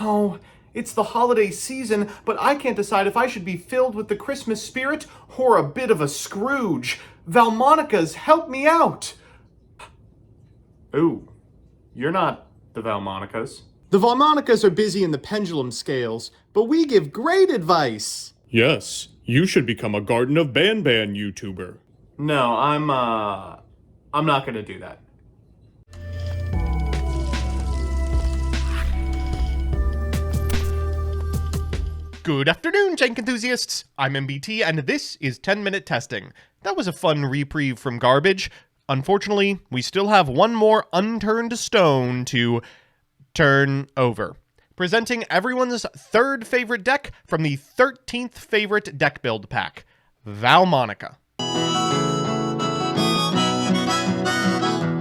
Oh, it's the holiday season, but I can't decide if I should be filled with the Christmas spirit or a bit of a Scrooge. Vaalmonica's, help me out! Ooh, you're not the Vaalmonicas. The Vaalmonicas are busy in the pendulum scales, but we give great advice. Yes, you should become a Garden of Banban YouTuber. No, I'm not gonna do that. Good afternoon, jank enthusiasts! I'm MBT, and this is 10-Minute Testing. That was a fun reprieve from garbage. Unfortunately, we still have one more unturned stone to turn over. Presenting everyone's third favorite deck from the 13th favorite deck build pack, Vaalmonica.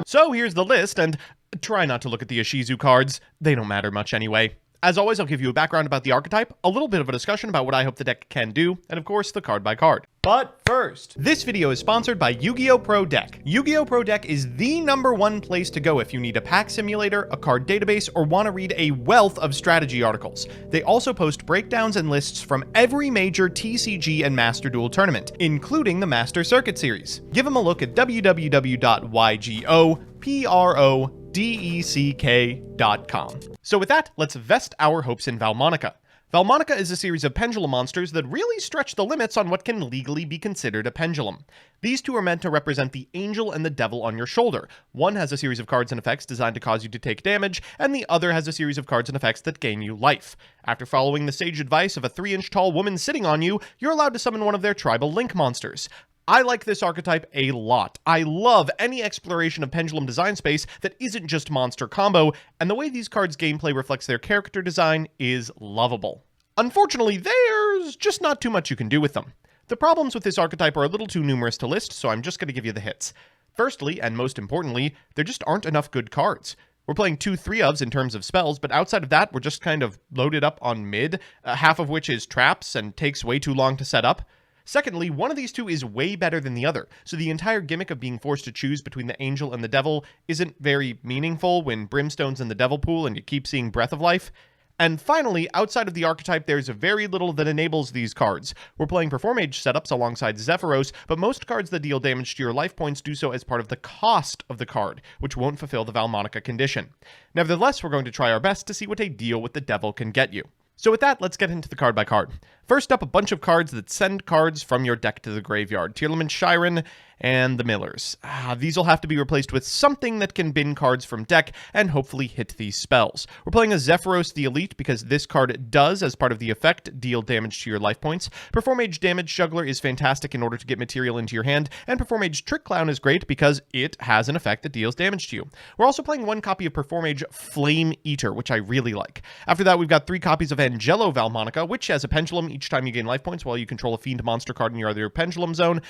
So here's the list, and try not to look at the Ishizu cards. They don't matter much anyway. As always, I'll give you a background about the archetype, a little bit of a discussion about what I hope the deck can do, and of course, the card by card. But first, this video is sponsored by Yu-Gi-Oh! Pro Deck. Yu-Gi-Oh! Pro Deck is the #1 place to go if you need a pack simulator, a card database, or want to read a wealth of strategy articles. They also post breakdowns and lists from every major TCG and Master Duel tournament, including the Master Circuit series. Give them a look at www.ygoprodeck.com. So with that, let's vest our hopes in Vaalmonica. Vaalmonica is a series of pendulum monsters that really stretch the limits on what can legally be considered a pendulum. These two are meant to represent the angel and the devil on your shoulder. One has a series of cards and effects designed to cause you to take damage, and the other has a series of cards and effects that gain you life. After following the sage advice of a 3-inch tall woman sitting on you, you're allowed to summon one of their tribal link monsters. I like this archetype a lot. I love any exploration of pendulum design space that isn't just monster combo, and the way these cards' gameplay reflects their character design is lovable. Unfortunately, there's just not too much you can do with them. The problems with this archetype are a little too numerous to list, so I'm just going to give you the hits. Firstly, and most importantly, there just aren't enough good cards. We're playing 2 3-ofs in terms of spells, but outside of that, we're just kind of loaded up on mid, half of which is traps and takes way too long to set up. Secondly, one of these two is way better than the other, so the entire gimmick of being forced to choose between the angel and the devil isn't very meaningful when Brimstone's in the devil pool and you keep seeing Breath of Life. And finally, outside of the archetype, there's very little that enables these cards. We're playing Performage setups alongside Zephyros, but most cards that deal damage to your life points do so as part of the cost of the card, which won't fulfill the Vaalmonica condition. Nevertheless, we're going to try our best to see what a deal with the devil can get you. So with that, let's get into the card by card. First up, a bunch of cards that send cards from your deck to the graveyard. Tearlament Shiren and the Millers. These will have to be replaced with something that can bin cards from deck and hopefully hit these spells. We're playing a Zephyros the Elite because this card does, as part of the effect, deal damage to your life points. Performage Damage Juggler is fantastic in order to get material into your hand, and Performage Trick Clown is great because it has an effect that deals damage to you. We're also playing 1 copy of Performage Flame Eater, which I really like. After that, we've got 3 copies of Angelo Vaalmonica, which, as a pendulum, each time you gain life points while you control a fiend monster card in your other pendulum zone,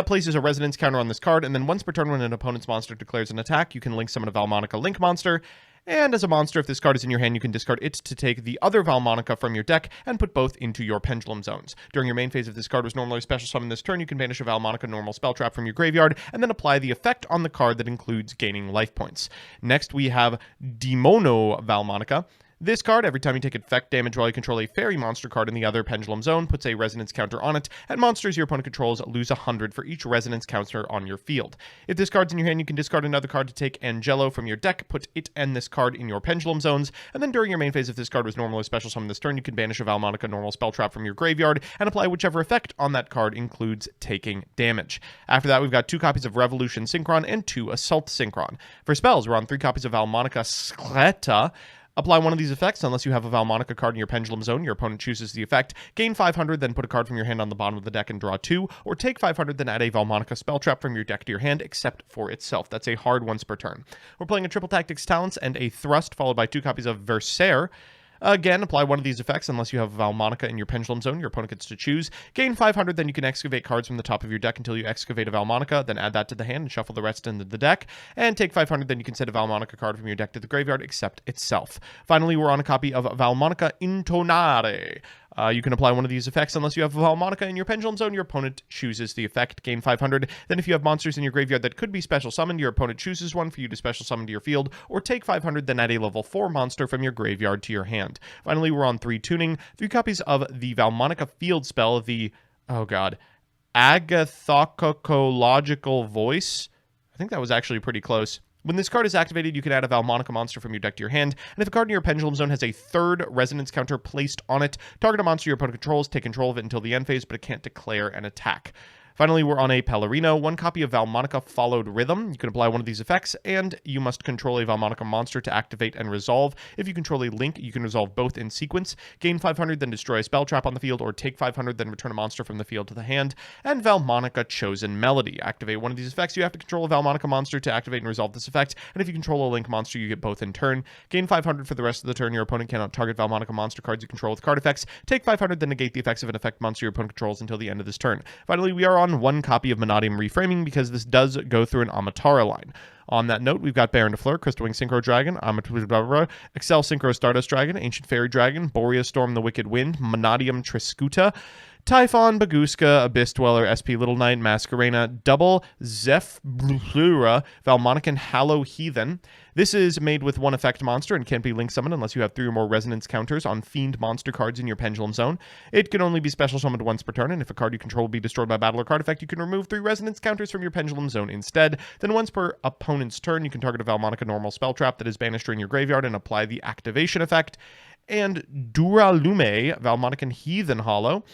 places a resonance counter on this card, and then once per turn when an opponent's monster declares an attack, you can link summon a Vaalmonica Link monster, and as a monster, if this card is in your hand, you can discard it to take the other Vaalmonica from your deck and put both into your pendulum zones. During your main phase, if this card was normally special summoned this turn, you can banish a Vaalmonica normal spell trap from your graveyard, and then apply the effect on the card that includes gaining life points. Next, we have Demono Vaalmonica. This card, every time you take effect damage while you control a fairy monster card in the other pendulum zone, puts a resonance counter on it, and monsters your opponent controls lose 100 for each resonance counter on your field. If this card's in your hand, you can discard another card to take Angelo from your deck, put it and this card in your pendulum zones, and then during your main phase, if this card was normally special summoned this turn, you can banish a Vaalmonica normal spell trap from your graveyard and apply whichever effect on that card includes taking damage. After that, we've got 2 copies of Revolution Synchron and 2 Assault Synchron. For spells, we're on 3 copies of Vaalmonica Skleta. Apply one of these effects unless you have a Vaalmonica card in your pendulum zone. Your opponent chooses the effect. Gain 500, then put a card from your hand on the bottom of the deck and draw 2, or take 500, then add a Vaalmonica spell trap from your deck to your hand, except for itself. That's a hard once per turn. We're playing a Triple Tactics Talents and a Thrust, followed by 2 copies of Versaire. Again, apply one of these effects unless you have Vaalmonica in your pendulum zone. Your opponent gets to choose. Gain 500, then you can excavate cards from the top of your deck until you excavate a Vaalmonica, then add that to the hand and shuffle the rest into the deck. And take 500, then you can send a Vaalmonica card from your deck to the graveyard, except itself. Finally, we're on a copy of Vaalmonica Intonare. You can apply one of these effects unless you have Vaalmonica in your Pendulum Zone. Your opponent chooses the effect, gain 500. Then if you have monsters in your graveyard that could be special summoned, your opponent chooses one for you to special summon to your field, or take 500, then add a level 4 monster from your graveyard to your hand. Finally, we're on 3 tuning. 3 copies of the Vaalmonica field spell, the, oh god, Agathocological Voice. I think that was actually pretty close. When this card is activated, you can add a Vaalmonica monster from your deck to your hand, and if a card in your Pendulum Zone has a 3rd resonance counter placed on it, target a monster your opponent controls, take control of it until the end phase, but it can't declare an attack. Finally, we're on a Pellerino. 1 copy of Vaalmonica Followed Rhythm. You can apply one of these effects, and you must control a Vaalmonica monster to activate and resolve. If you control a link, you can resolve both in sequence. Gain 500, then destroy a spell trap on the field, or take 500, then return a monster from the field to the hand. And Vaalmonica Chosen Melody. Activate one of these effects. You have to control a Vaalmonica monster to activate and resolve this effect, and if you control a link monster, you get both in turn. Gain 500 for the rest of the turn. Your opponent cannot target Vaalmonica monster cards you control with card effects. Take 500, then negate the effects of an effect monster your opponent controls until the end of this turn. Finally, we are on 1 copy of Mannadium Reframing because this does go through an Amatara line. On that note, we've got Baron de Fleur, Crystal Wing Synchro Dragon, Excel Synchro Stardust Dragon, Ancient Fairy Dragon, Boreas Storm the Wicked Wind, Mannadium Triscuta, Typhon, Baguska, Abyss Dweller, SP Little Knight, Masquerena, Double Zephlura, Vaalmonican Hallow Heathen. This is made with 1 effect monster and can't be link summoned unless you have 3 or more resonance counters on fiend monster cards in your Pendulum Zone. It can only be special summoned once per turn, and if a card you control will be destroyed by battle or card effect, you can remove 3 resonance counters from your Pendulum Zone instead. Then once per opponent's turn, you can target a Vaalmonica normal spell trap that is banished during your graveyard and apply the activation effect. And Duralume, Vaalmonican Heathen Hollow.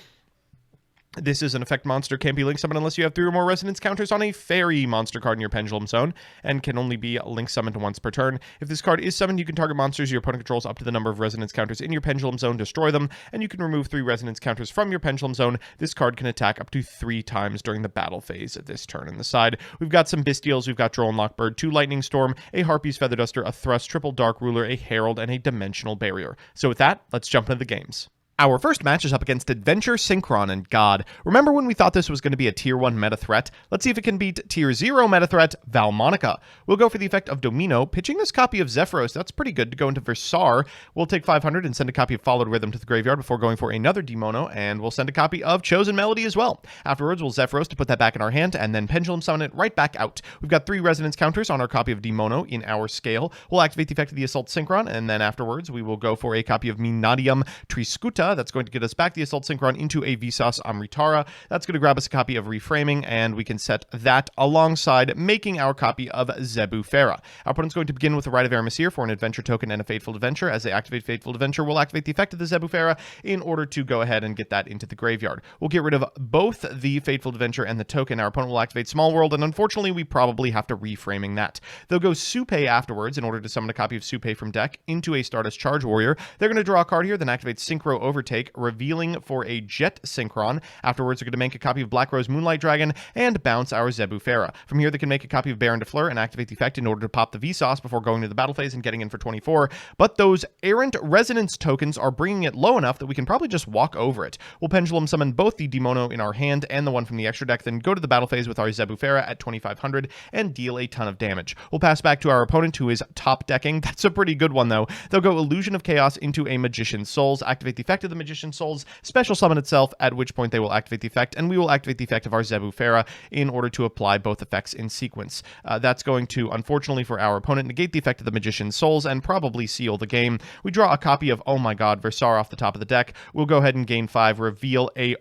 This is an effect monster, can't be link summoned unless you have 3 or more resonance counters on a fairy monster card in your Pendulum Zone, and can only be link summoned once per turn. If this card is summoned, you can target monsters your opponent controls up to the number of resonance counters in your Pendulum Zone, destroy them, and you can remove 3 resonance counters from your Pendulum Zone. This card can attack up to 3 times during the battle phase of this turn. In the side, we've got some Bestials, we've got Droll and Lockbird, 2 Lightning Storm, a Harpy's Feather Duster, a Thrust, triple Dark Ruler, a Herald, and a Dimensional Barrier. So with that, let's jump into the games. Our first match is up against Adventure Synchron, and God, remember when we thought this was going to be a Tier 1 meta threat? Let's see if it can beat Tier 0 meta threat, Vaalmonica. We'll go for the effect of Domino, pitching this copy of Zephyros. That's pretty good to go into Versar. We'll take 500 and send a copy of Followed Rhythm to the graveyard before going for another Demono, and we'll send a copy of Chosen Melody as well. Afterwards, we'll Zephyros to put that back in our hand, and then Pendulum Summon it right back out. We've got 3 resonance counters on our copy of Demono in our scale. We'll activate the effect of the Assault Synchron, and then afterwards, we will go for a copy of Mannadium Triscuta. That's going to get us back the Assault Synchron into a Vsauce Amritara. That's going to grab us a copy of Reframing, and we can set that alongside making our copy of Zebufera. Our opponent's going to begin with a Rite of Aramasir for an Adventure token and a Fateful Adventure. As they activate Fateful Adventure, we'll activate the effect of the Zebufera in order to go ahead and get that into the graveyard. We'll get rid of both the Fateful Adventure and the token. Our opponent will activate Small World, and unfortunately, we probably have to Reframing that. They'll go Supe afterwards in order to summon a copy of Supe from deck into a Stardust Charge Warrior. They're going to draw a card here, then activate Synchro Overtake, revealing for a Jet Synchron. Afterwards, they're going to make a copy of Black Rose Moonlight Dragon and bounce our Zebufera. From here, they can make a copy of Baron de Fleur and activate the effect in order to pop the Vsauce before going to the battle phase and getting in for 24. But those errant resonance tokens are bringing it low enough that we can probably just walk over it. We'll Pendulum Summon both the Demono in our hand and the one from the extra deck, then go to the battle phase with our Zebufera at 2500 and deal a ton of damage. We'll pass back to our opponent, who is top decking. That's a pretty good one, though. They'll go Illusion of Chaos into a Magician's Souls, activate the effect of the Magician's Souls, special summon itself, at which point they will activate the effect, and we will activate the effect of our Zebufera in order to apply both effects in sequence. That's going to, unfortunately for our opponent, negate the effect of the Magician's Souls and probably seal the game. We draw a copy of, oh my god, Versar off the top of the deck. We'll go ahead and gain 5, reveal a,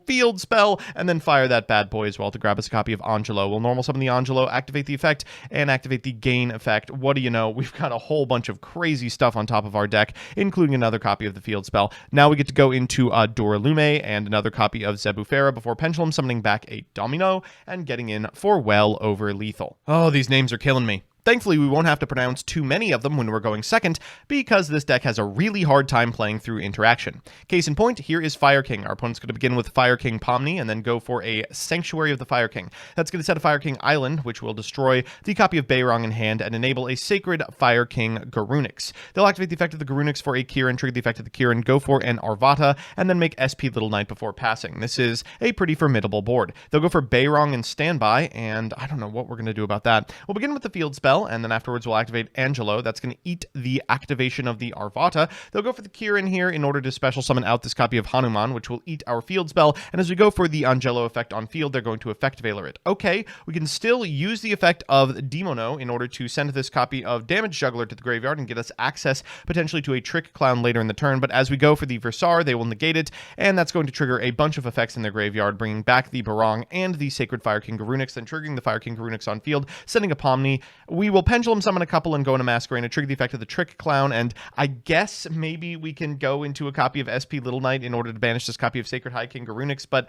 field spell, and then fire that bad boy as well to grab us a copy of Angelo. We'll normal summon the Angelo, activate the effect, and activate the gain effect. What do you know? We've got a whole bunch of crazy stuff on top of our deck, including another copy of the field spell. Now we get to go into Duralume and another copy of Zebufera before Pendulum summoning back a Domino and getting in for well over lethal. Oh, these names are killing me. Thankfully, we won't have to pronounce too many of them when we're going second, because this deck has a really hard time playing through interaction. Case in point, here is Fire King. Our opponent's going to begin with Fire King Pomni, and then go for a Sanctuary of the Fire King. That's going to set a Fire King Island, which will destroy the copy of Beirong in hand, and enable a Sacred Fire King Garunix. They'll activate the effect of the Garunix for a Kirin, trigger the effect of the Kirin, go for an Arvata, and then make SP Little Knight before passing. This is a pretty formidable board. They'll go for Beirong and Standby, and I don't know what we're going to do about that. We'll begin with the field spell, spell, and then afterwards we'll activate Angelo. That's going to eat the activation of the Arvata. They'll go for the Kirin here in order to special summon out this copy of Hanuman, which will eat our field spell, and as we go for the Angelo effect on field, they're going to effect Veiler it. Okay, we can still use the effect of Demono in order to send this copy of Damage Juggler to the graveyard and get us access potentially to a Trick Clown later in the turn, but as we go for the Versar, they will negate it, and that's going to trigger a bunch of effects in their graveyard, bringing back the Barong and the Sacred Fire King Garunix, then triggering the Fire King Garunix on field, sending a Pomni. We will Pendulum Summon a couple and go into Masquerade and trigger the effect of the Trick Clown, and I guess maybe we can go into a copy of SP Little Knight in order to banish this copy of Sacred High King Garunix, but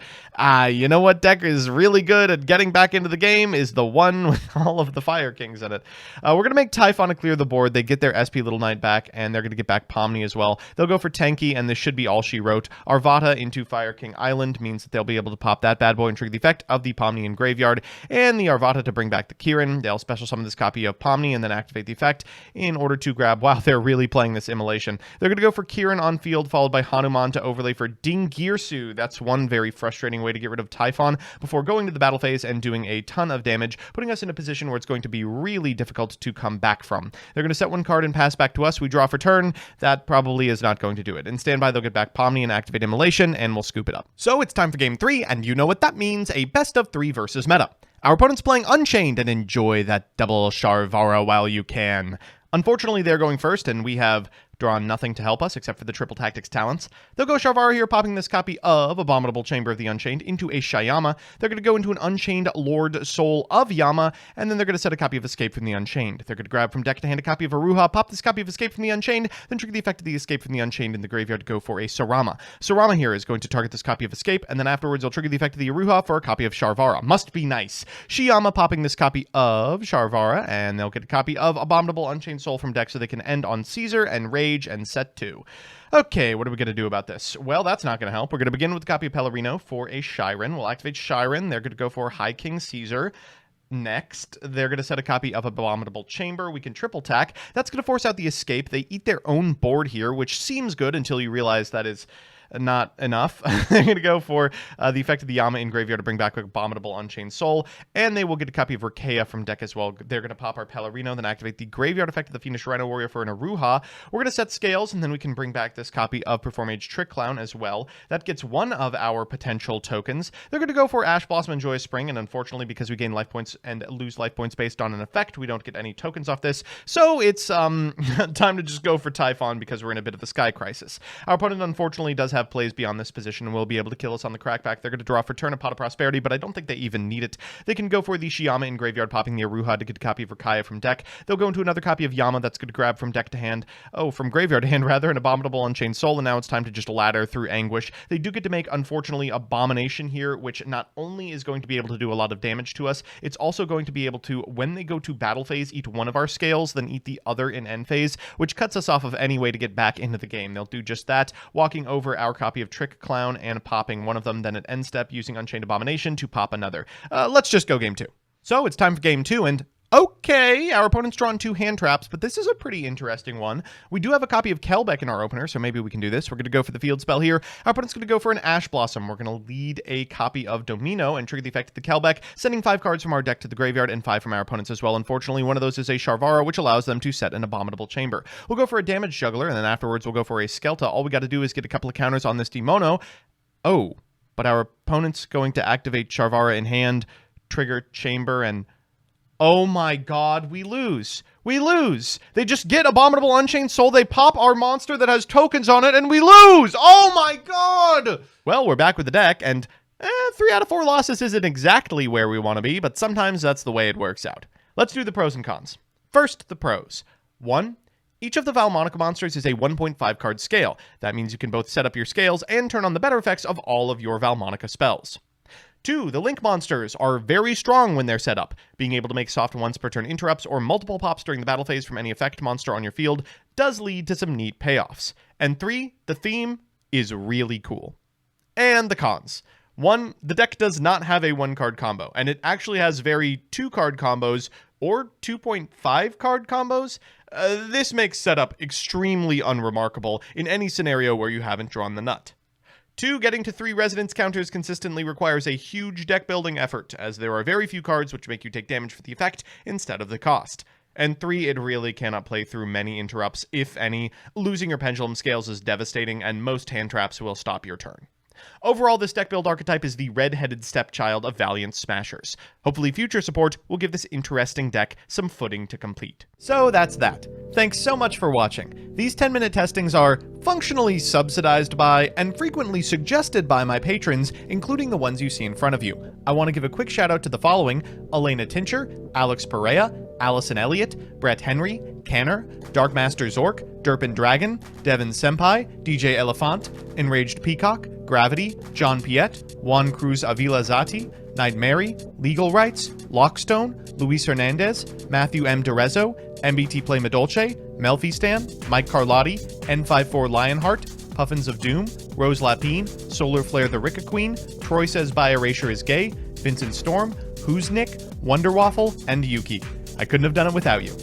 you know what deck is really good at getting back into the game is the one with all of the Fire Kings in it. We're going to make Typhon to clear the board. They get their SP Little Knight back, and they're going to get back Pomni as well. They'll go for Tenki, and this should be all she wrote. Arvata into Fire King Island means that they'll be able to pop that bad boy and trigger the effect of the Pomni in graveyard, and the Arvata to bring back the Kirin. They'll special summon this copy of Pomni and then activate the effect in order to grab, wow, they're really playing this Immolation. They're going to go for Kirin on field, followed by Hanuman to overlay for Dingirsu. That's one very frustrating way to get rid of Typhon before going to the battle phase and doing a ton of damage, putting us in a position where it's going to be really difficult to come back from. They're going to set one card and pass back to us. We draw for turn. That probably is not going to do it. In standby, they'll get back Pomni and activate Immolation, and we'll scoop it up. So it's time for game 3, and you know what that means, a best of 3 versus meta. Our opponent's playing Unchained, and enjoy that double Sharvara while you can. Unfortunately, they're going first, and we have drawn nothing to help us except for the Triple Tactics talents. They'll go Sharvara here, popping this copy of Abominable Chamber of the Unchained into a Shyama. They're going to go into an Unchained Lord Soul of Yama, and then they're going to set a copy of Escape from the Unchained. They're going to grab from deck to hand a copy of Aruha, pop this copy of Escape from the Unchained, then trigger the effect of the Escape from the Unchained in the graveyard to go for a Sarama. Sarama here is going to target this copy of Escape, and then afterwards they'll trigger the effect of the Aruha for a copy of Sharvara. Must be nice. Shyama popping this copy of Sharvara, and they'll get a copy of Abominable Unchained Soul from deck so they can end on Caesar and Rage and set 2. Okay, what are we going to do about this? Well, that's not going to help. We're going to begin with a copy of Pellerino for a Shiren. We'll activate Shiren. They're going to go for High King Caesar. Next, they're going to set a copy of Abominable Chamber. We can triple tack. That's going to force out the Escape. They eat their own board here, which seems good until you realize that is not enough. They're going to go for the effect of the Yama in graveyard to bring back Abominable Unchained Soul, and they will get a copy of Rakea from deck as well. They're going to pop our Pellerino, then activate the graveyard effect of the Fiendish Rhino Warrior for an Aruha. We're going to set Scales, and then we can bring back this copy of Perform Age Trick Clown as well. That gets one of our potential tokens. They're going to go for Ash Blossom and Joyous Spring, and unfortunately, because we gain life points and lose life points based on an effect, we don't get any tokens off this. So it's time to just go for Typhon because we're in a bit of a sky crisis. Our opponent unfortunately does have plays beyond this position and will be able to kill us on the crackback. They're going to draw for turn a Pot of Prosperity, but I don't think they even need it. They can go for the Shyama in graveyard, popping the Aruha to get a copy of Rakaya from deck. They'll go into another copy of Yama that's going to grab from deck to hand. Oh, from graveyard to hand, rather, an Abominable Unchained Soul, and now it's time to just ladder through Anguish. They do get to make, unfortunately, Abomination here, which not only is going to be able to do a lot of damage to us, it's also going to be able to, when they go to battle phase, eat one of our Scales, then eat the other in end phase, which cuts us off of any way to get back into the game. They'll do just that, walking over our copy of Trick Clown and popping one of them, then at end step using Unchained Abomination to pop another. Let's just go game 2. So it's time for game 2, and okay, our opponent's drawn 2 hand traps, but this is a pretty interesting one. We do have a copy of Kelbeck in our opener, so maybe we can do this. We're going to go for the field spell here. Our opponent's going to go for an Ash Blossom. We're going to lead a copy of Domino and trigger the effect of the Kelbeck, sending 5 cards from our deck to the graveyard and 5 from our opponents as well. Unfortunately, one of those is a Sharvara, which allows them to set an Abominable Chamber. We'll go for a Damage Juggler, and then afterwards we'll go for a Skelta. All we got to do is get a couple of counters on this Demono. Oh, but our opponent's going to activate Sharvara in hand, trigger Chamber, and oh my god, we lose. We lose. They just get Abominable Unchained Soul, they pop our monster that has tokens on it, and we lose! Oh my god! Well, we're back with the deck, and 3 out of 4 losses isn't exactly where we want to be, but sometimes that's the way it works out. Let's do the pros and cons. First, the pros. 1. Each of the Vaalmonica monsters is a 1.5 card scale. That means you can both set up your scales and turn on the better effects of all of your Vaalmonica spells. 2. The Link monsters are very strong when they're set up. Being able to make soft once per turn interrupts or multiple pops during the battle phase from any effect monster on your field does lead to some neat payoffs. And 3. The theme is really cool. And the cons. 1. The deck does not have a 1-card combo, and it actually has very 2-card combos or 2.5 card combos. This makes setup extremely unremarkable in any scenario where you haven't drawn the nut. 2. Getting to 3 resonance counters consistently requires a huge deck building effort, as there are very few cards which make you take damage for the effect instead of the cost. And 3, it really cannot play through many interrupts, if any. Losing your pendulum scales is devastating, and most hand traps will stop your turn. Overall, this deck build archetype is the red-headed stepchild of Valiant Smashers. Hopefully future support will give this interesting deck some footing to complete. So that's that. Thanks so much for watching. These 10-minute testings are functionally subsidized by and frequently suggested by my patrons, including the ones you see in front of you. I want to give a quick shout out to the following: Elena Tincher, Alex Perea, Allison Elliott, Brett Henry, Canner, Darkmaster Zork, Derpin Dragon, Devin Senpai, DJ Elephant, Enraged Peacock, Gravity, John Piet, Juan Cruz Avila Zati, Knight Mary, Legal Rights, Lockstone, Luis Hernandez, Matthew M. Derezo, MBT Play Medolce, Melfi Stan, Mike Carlotti, N54 Lionheart, Puffins of Doom, Rose Lapine, Solar Flare the Ricka Queen, Troy Says By Erasure is Gay, Vincent Storm, Who's Nick, Wonder Waffle, and Yuki. I couldn't have done it without you.